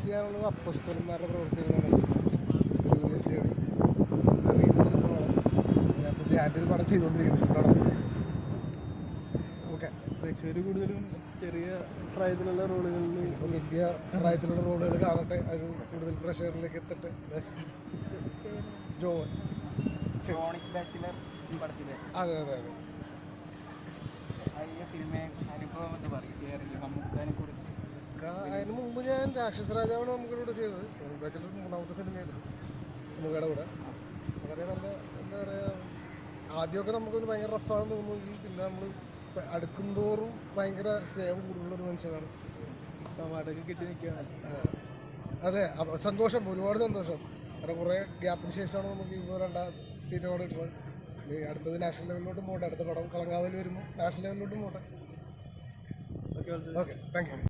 Base ചെയ്യാനുള്ളത് അപ്പസ്തോലന്മാരുടെ പ്രവർത്തനങ്ങളാണ്. യൂണിവേഴ്സിറ്റികൾ ഞാൻ പുതിയ ആദ്യ ഒരു പടം ചെയ്തുകൊണ്ടിരിക്കുന്നത്. ഓക്കെ, പ്രേക്ഷകർ കൂടുതലും ചെറിയ പ്രായത്തിലുള്ള റോളുകളിൽ വലിയ പ്രായത്തിലുള്ള റോളുകൾ കാണട്ടെ, അത് കൂടുതൽ പ്രേക്ഷകരിലേക്ക് എത്തട്ടെ. ജോൺ അതെ അതെ അതെ. അതിന് മുമ്പ് ഞാൻ രാക്ഷസ രാജാവാണ് നമുക്കിവിടെ ചെയ്തത്. ബാച്ചിലർ മൂന്നാമത്തെ സിനിമയായിരുന്നു നമുക്കടെ കൂടെ. വളരെ നല്ല എന്താ പറയുക, ആദ്യമൊക്കെ നമുക്കൊരു ഭയങ്കര റഫാണെന്ന് തോന്നുമെങ്കിൽ പിന്നെ നമ്മൾ അടുക്കുംതോറും ഭയങ്കര സ്നേഹം കൂടുതലുള്ളൊരു മനുഷ്യനാണ്. അവാർഡൊക്കെ കിട്ടി നിൽക്കുകയാണ്. അതെ, സന്തോഷം, ഒരുപാട് സന്തോഷം. കാരണം കുറേ ഗ്യാപ്പിന് ശേഷമാണ് നമുക്ക് ഇപ്പോൾ 2ാം സ്റ്റേറ്റ് അവാർഡ് കിട്ടുന്നത്. അടുത്തത് നാഷണൽ ലെവലിലോട്ടും പോകട്ടെ. അടുത്ത പടം കളങ്കാവൽ വരുമ്പോൾ നാഷണൽ ലെവലിലോട്ടും പോകട്ടെ. Okay, okay, thank you.